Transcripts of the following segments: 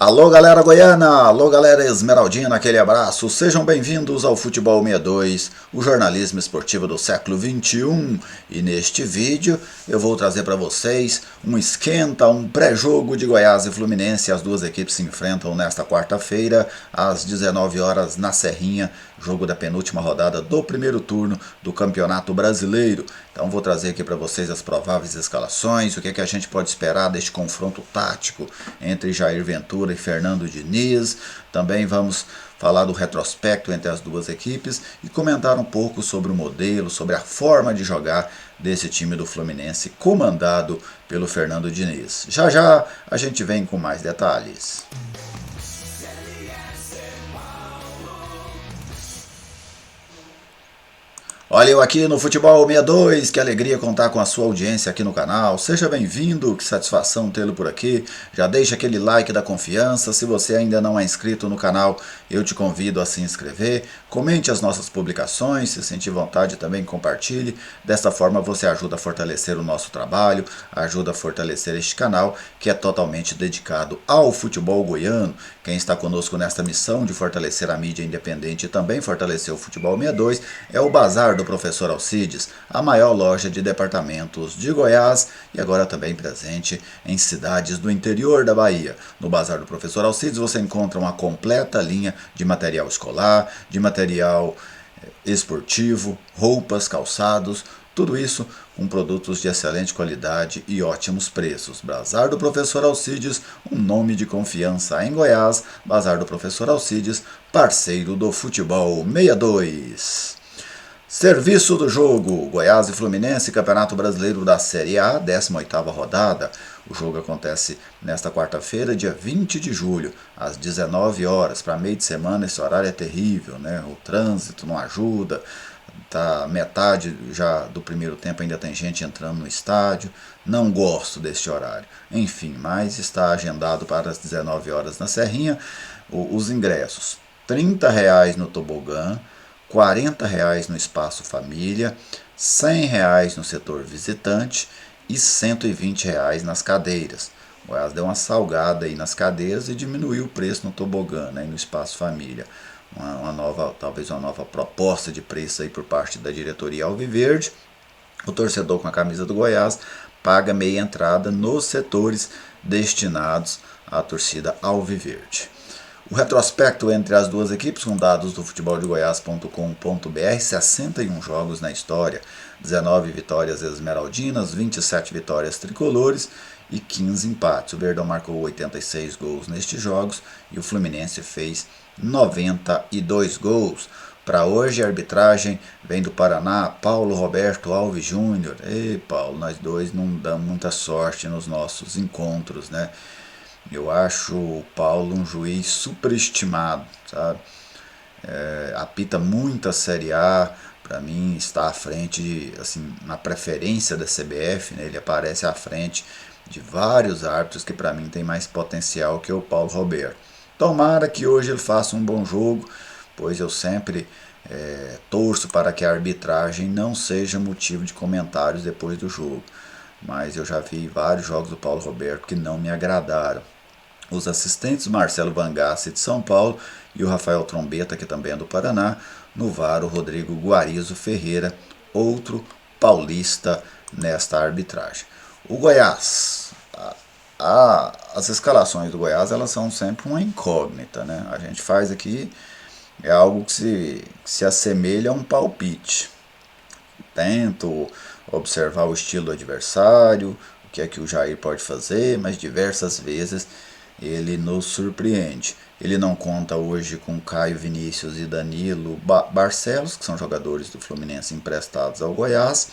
Alô galera goiana, alô galera esmeraldina, aquele abraço, sejam bem-vindos ao Futebol 62, o jornalismo esportivo do século XXI. E neste vídeo eu vou trazer para vocês um esquenta, um pré-jogo de Goiás e Fluminense. As duas equipes se enfrentam nesta quarta-feira, às 19 horas na Serrinha, jogo da penúltima rodada do primeiro turno do Campeonato Brasileiro. Então vou trazer aqui para vocês as prováveis escalações, o que a gente pode esperar deste confronto tático entre Jair Ventura e Fernando Diniz. Também vamos falar do retrospecto entre as duas equipes e comentar um pouco sobre o modelo, sobre a forma de jogar desse time do Fluminense comandado pelo Fernando Diniz. Já já a gente vem com mais detalhes. Olha eu aqui no Futebol 62, que alegria contar com a sua audiência aqui no canal. Seja bem-vindo, que satisfação tê-lo por aqui. Já deixa aquele like da confiança. Se você ainda não é inscrito no canal, eu te convido a se inscrever. Comente as nossas publicações, se sentir vontade também compartilhe. Dessa forma você ajuda a fortalecer o nosso trabalho, ajuda a fortalecer este canal, que é totalmente dedicado ao futebol goiano. Quem está conosco nesta missão de fortalecer a mídia independente e também fortalecer o Futebol 62 é o Bazar do Professor Alcides, a maior loja de departamentos de Goiás e agora também presente em cidades do interior da Bahia. No Bazar do Professor Alcides você encontra uma completa linha de material escolar, de material esportivo, roupas, calçados, tudo isso com produtos de excelente qualidade e ótimos preços. Bazar do Professor Alcides, um nome de confiança em Goiás. Bazar do Professor Alcides, parceiro do Futebol 62. Serviço do jogo, Goiás e Fluminense, Campeonato Brasileiro da Série A, 18ª rodada. O jogo acontece nesta quarta-feira, dia 20 de julho, às 19 horas. Para meio de semana esse horário é terrível, né? O trânsito não ajuda, tá metade já do primeiro tempo, ainda tem gente entrando no estádio. Não gosto deste horário. Enfim, mas está agendado para as 19 horas na Serrinha. Os ingressos, R$30 no tobogã, R$40 no espaço família, R$100 no setor visitante e R$120 nas cadeiras. O Goiás deu uma salgada aí nas cadeiras e diminuiu o preço no tobogã, né, e no espaço família. Talvez uma nova proposta de preço aí por parte da diretoria alviverde. O torcedor com a camisa do Goiás paga meia entrada nos setores destinados à torcida alviverde. O retrospecto entre as duas equipes, com dados do futeboldegoias.com.br, 61 jogos na história, 19 vitórias esmeraldinas, 27 vitórias tricolores e 15 empates. O Verdão marcou 86 gols nestes jogos e o Fluminense fez 92 gols. Para hoje a arbitragem vem do Paraná, Paulo Roberto Alves Júnior. Ei, Paulo, nós dois não damos muita sorte nos nossos encontros, né? Eu acho o Paulo um juiz superestimado, sabe? Apita muito a Série A, para mim está à frente, assim, na preferência da CBF, né? Ele aparece à frente de vários árbitros que para mim tem mais potencial que o Paulo Roberto. Tomara que hoje ele faça um bom jogo, pois eu sempre torço para que a arbitragem não seja motivo de comentários depois do jogo. Mas eu já vi vários jogos do Paulo Roberto que não me agradaram. Os assistentes Marcelo Vangassi de São Paulo e o Rafael Trombeta, que também é do Paraná. No VAR, o Rodrigo Guarizo Ferreira, outro paulista nesta arbitragem. O Goiás, as escalações do Goiás, elas são sempre uma incógnita, né? A gente faz aqui, é algo que se assemelha a um palpite. Tento observar o estilo do adversário, o que é que o Jair pode fazer, mas diversas vezes ele nos surpreende. Ele não conta hoje com Caio Vinícius e Danilo Barcelos, que são jogadores do Fluminense emprestados ao Goiás,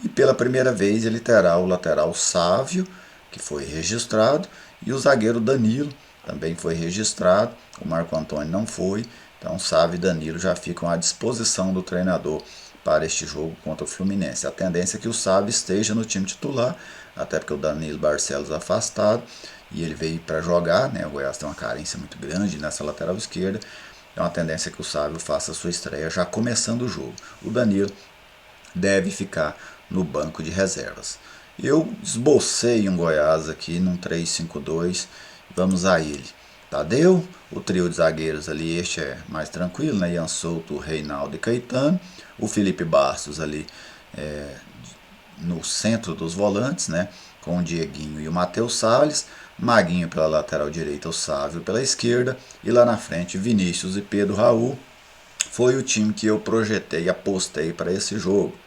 e pela primeira vez ele terá o lateral Sávio, que foi registrado, e o zagueiro Danilo também foi registrado, o Marco Antônio não foi, então Sávio e Danilo já ficam à disposição do treinador para este jogo contra o Fluminense. A tendência é que o Sávio esteja no time titular, até porque o Danilo Barcelos afastado, e ele veio para jogar, né? O Goiás tem uma carência muito grande nessa lateral esquerda, então a tendência é que o Sávio faça a sua estreia já começando o jogo. O Danilo deve ficar no banco de reservas. Eu esbocei um Goiás aqui num 3-5-2, vamos a ele. Tadeu. O trio de zagueiros ali, este é mais tranquilo, né? Ian Souto, Reinaldo e Caetano. O Felipe Bastos ali no centro dos volantes, né? Com o Dieguinho e o Matheus Salles. Maguinho pela lateral direita, o Sávio pela esquerda. E lá na frente, Vinícius e Pedro Raul. Foi o time que eu projetei e apostei para esse jogo.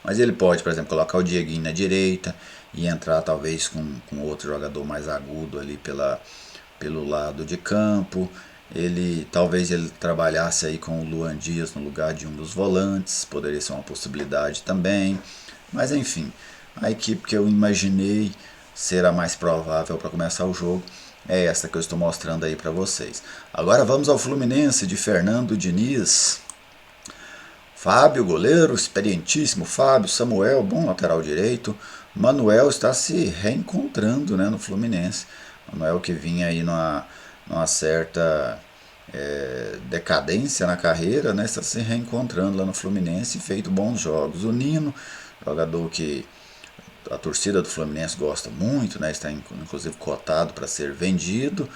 Mas ele pode, por exemplo, colocar o Dieguinho na direita e entrar talvez com outro jogador mais agudo ali pelo lado de campo. Talvez ele trabalhasse aí com o Luan Dias no lugar de um dos volantes, poderia ser uma possibilidade também. Mas enfim, a equipe que eu imaginei ser a mais provável para começar o jogo é essa que eu estou mostrando aí para vocês. Agora vamos ao Fluminense de Fernando Diniz. Fábio, goleiro, experientíssimo Fábio, Samuel, bom lateral direito. Manuel está se reencontrando, né, no Fluminense. Manuel que vinha aí numa certa decadência na carreira, né, está se reencontrando lá no Fluminense e feito bons jogos. O Nino, jogador que a torcida do Fluminense gosta muito, né, está inclusive cotado para ser vendido.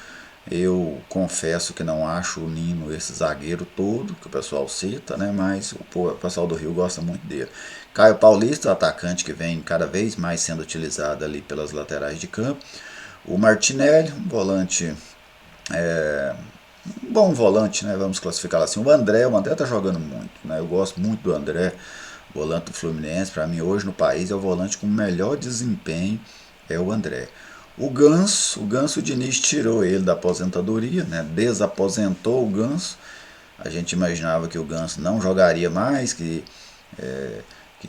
Eu confesso que não acho o Nino esse zagueiro todo que o pessoal cita, né? Mas o pessoal do Rio gosta muito dele. Caio Paulista, atacante que vem cada vez mais sendo utilizado ali pelas laterais de campo. O Martinelli, um volante, um bom volante, né? Vamos classificá-lo assim. O André está jogando muito, né? Eu gosto muito do André, volante do Fluminense. Para mim hoje no país é o volante com melhor desempenho, é o André. O Ganso, o Diniz tirou ele da aposentadoria, né? Desaposentou o Ganso. A gente imaginava que o Ganso não jogaria mais, que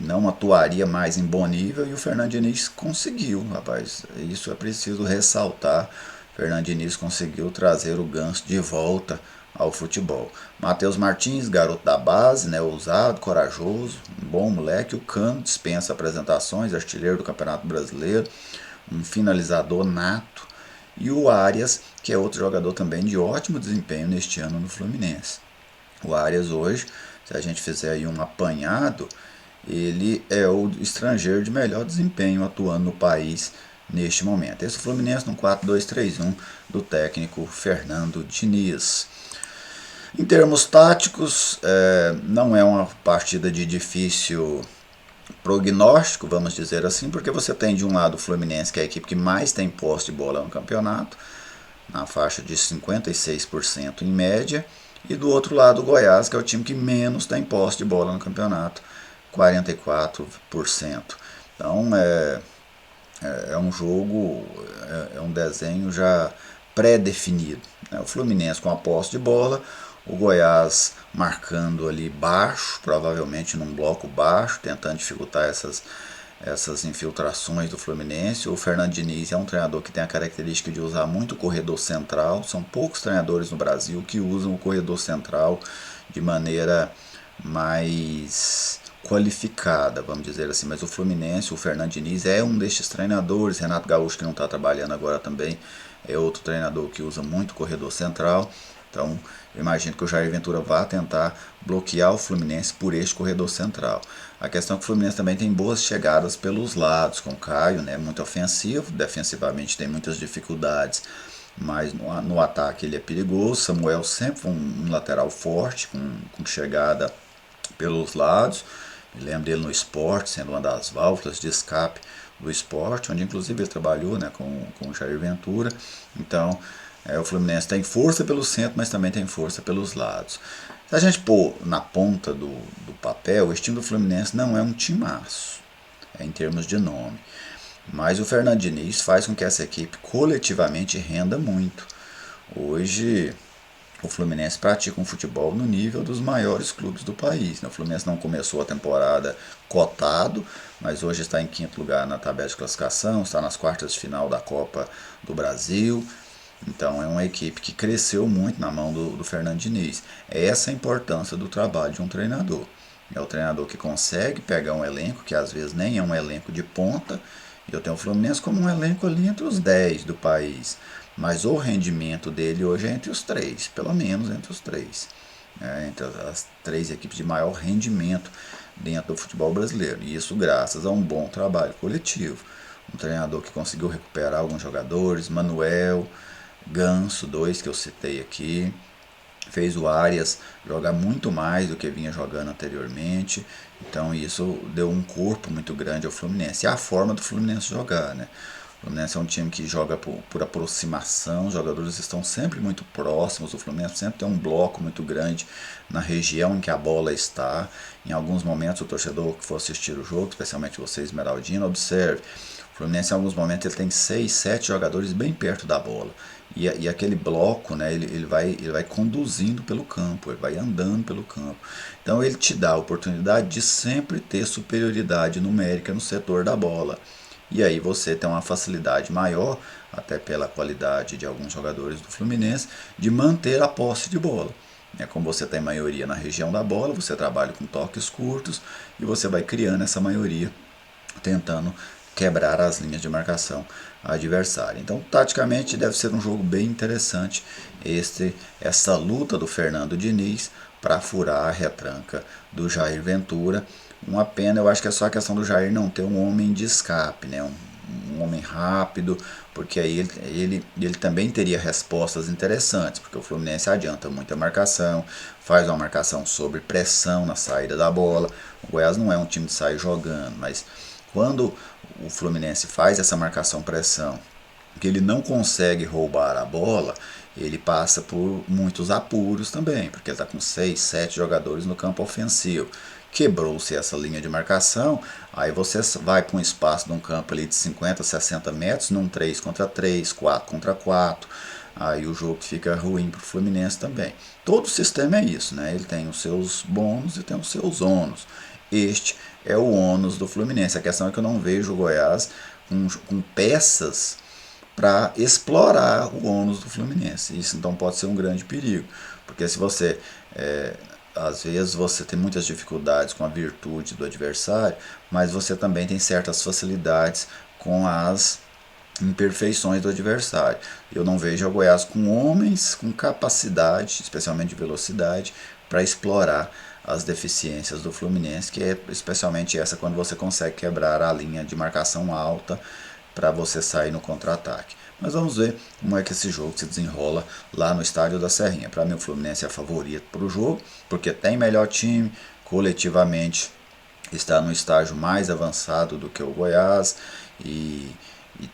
não atuaria mais em bom nível, e o Fernando Diniz conseguiu, rapaz. Isso é preciso ressaltar. O Fernando Diniz conseguiu trazer o Ganso de volta ao futebol. Matheus Martins, garoto da base, né? Ousado, corajoso, um bom moleque. O Cano dispensa apresentações, artilheiro do Campeonato Brasileiro, um finalizador nato, e o Arias, que é outro jogador também de ótimo desempenho neste ano no Fluminense. O Arias hoje, se a gente fizer aí um apanhado, ele é o estrangeiro de melhor desempenho atuando no país neste momento. Esse é o Fluminense no 4-2-3-1 do técnico Fernando Diniz. Em termos táticos, não é uma partida de difícil prognóstico, vamos dizer assim, porque você tem de um lado o Fluminense, que é a equipe que mais tem posse de bola no campeonato, na faixa de 56% em média, e do outro lado o Goiás, que é o time que menos tem posse de bola no campeonato, 44%. Então é um jogo, é um desenho já pré-definido, né? O Fluminense com a posse de bola, o Goiás marcando ali baixo, provavelmente num bloco baixo, tentando dificultar essas infiltrações do Fluminense. O Fernando Diniz é um treinador que tem a característica de usar muito o corredor central. São poucos treinadores no Brasil que usam o corredor central de maneira mais qualificada, vamos dizer assim. Mas o Fluminense, o Fernando Diniz é um destes treinadores. Renato Gaúcho, que não está trabalhando agora também, é outro treinador que usa muito o corredor central. Então, eu imagino que o Jair Ventura vá tentar bloquear o Fluminense por este corredor central. A questão é que o Fluminense também tem boas chegadas pelos lados, com o Caio, né, muito ofensivo, defensivamente tem muitas dificuldades, mas no ataque ele é perigoso. Samuel sempre um lateral forte, com chegada pelos lados. Me lembro dele no Sport, sendo uma das válvulas de escape do Sport, onde inclusive ele trabalhou, né, com o Jair Ventura. Então, o Fluminense tem força pelo centro, mas também tem força pelos lados. Se a gente pôr na ponta do papel, o time do Fluminense não é um timaço, em termos de nome. Mas o Fernando Diniz faz com que essa equipe coletivamente renda muito. Hoje o Fluminense pratica um futebol no nível dos maiores clubes do país. O Fluminense não começou a temporada cotado, mas hoje está em quinto lugar na tabela de classificação, está nas quartas de final da Copa do Brasil. Então é uma equipe que cresceu muito na mão do Fernando Diniz. Essa é a importância do trabalho de um treinador. É o treinador que consegue pegar um elenco, que às vezes nem é um elenco de ponta. Eu tenho o Fluminense como um elenco ali entre os 10 do país. Mas o rendimento dele hoje é entre os 3, pelo menos entre os 3. Entre as 3 equipes de maior rendimento dentro do futebol brasileiro. E isso graças a um bom trabalho coletivo. Um treinador que conseguiu recuperar alguns jogadores, Manuel, Ganso, dois que eu citei aqui. Fez o Arias jogar muito mais do que vinha jogando anteriormente, então isso deu um corpo muito grande ao Fluminense. E a forma do Fluminense jogar, né? O Fluminense é um time que joga por aproximação, os jogadores estão sempre muito próximos, o Fluminense sempre tem um bloco muito grande na região em que a bola está. Em alguns momentos o torcedor que for assistir o jogo, especialmente você Esmeraldino, observe, o Fluminense em alguns momentos ele tem 6, 7 jogadores bem perto da bola. E aquele bloco, né, ele vai conduzindo pelo campo, ele vai andando pelo campo. Então ele te dá a oportunidade de sempre ter superioridade numérica no setor da bola. E aí você tem uma facilidade maior, até pela qualidade de alguns jogadores do Fluminense, de manter a posse de bola. Como você tem maioria na região da bola, você trabalha com toques curtos e você vai criando essa maioria, tentando quebrar as linhas de marcação adversária. Então, taticamente, deve ser um jogo bem interessante essa luta do Fernando Diniz para furar a retranca do Jair Ventura. Uma pena, eu acho que é só a questão do Jair não ter um homem de escape, né? Um homem rápido, porque aí ele também teria respostas interessantes, porque o Fluminense adianta muita marcação, faz uma marcação sobre pressão na saída da bola. O Goiás não é um time de sair jogando, mas quando o Fluminense faz essa marcação-pressão, que ele não consegue roubar a bola, ele passa por muitos apuros também, porque ele está com 6, 7 jogadores no campo ofensivo. Quebrou-se essa linha de marcação, aí você vai para um espaço de um campo ali de 50, 60 metros, num 3 contra 3, 4 contra 4, aí o jogo fica ruim para o Fluminense também. Todo o sistema é isso, né? Ele tem os seus bônus e tem os seus ônus. Este é o ônus do Fluminense. A questão é que eu não vejo o Goiás com peças para explorar o ônus do Fluminense. Isso então pode ser um grande perigo, porque se você às vezes você tem muitas dificuldades com a virtude do adversário, mas você também tem certas facilidades com as imperfeições do adversário. Eu não vejo o Goiás com homens com capacidade, especialmente de velocidade, para explorar as deficiências do Fluminense, que é especialmente essa quando você consegue quebrar a linha de marcação alta para você sair no contra-ataque. Mas vamos ver como é que esse jogo se desenrola lá no Estádio da Serrinha. Para mim o Fluminense é favorito para o jogo, porque tem melhor time, coletivamente está no estágio mais avançado do que o Goiás e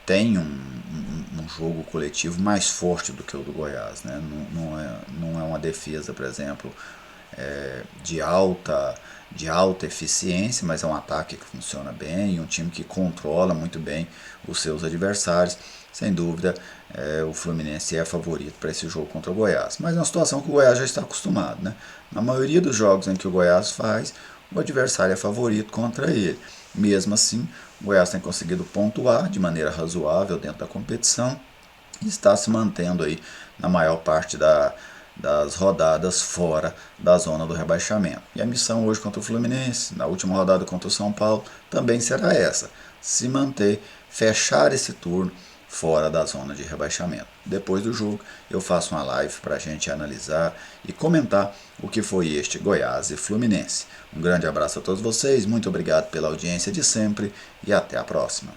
tem um jogo coletivo mais forte do que o do Goiás. Né? Não é uma defesa, por exemplo, de alta eficiência, mas é um ataque que funciona bem e um time que controla muito bem os seus adversários. Sem dúvida, o Fluminense é favorito para esse jogo contra o Goiás. Mas é uma situação que o Goiás já está acostumado. Né? Na maioria dos jogos em que o Goiás faz, o adversário é favorito contra ele. Mesmo assim, o Goiás tem conseguido pontuar de maneira razoável dentro da competição e está se mantendo aí na maior parte das rodadas fora da zona do rebaixamento. E a missão hoje contra o Fluminense, na última rodada contra o São Paulo, também será essa: se manter, fechar esse turno fora da zona de rebaixamento. Depois do jogo eu faço uma live para a gente analisar e comentar o que foi este Goiás e Fluminense. Um grande abraço a todos vocês, muito obrigado pela audiência de sempre e até a próxima.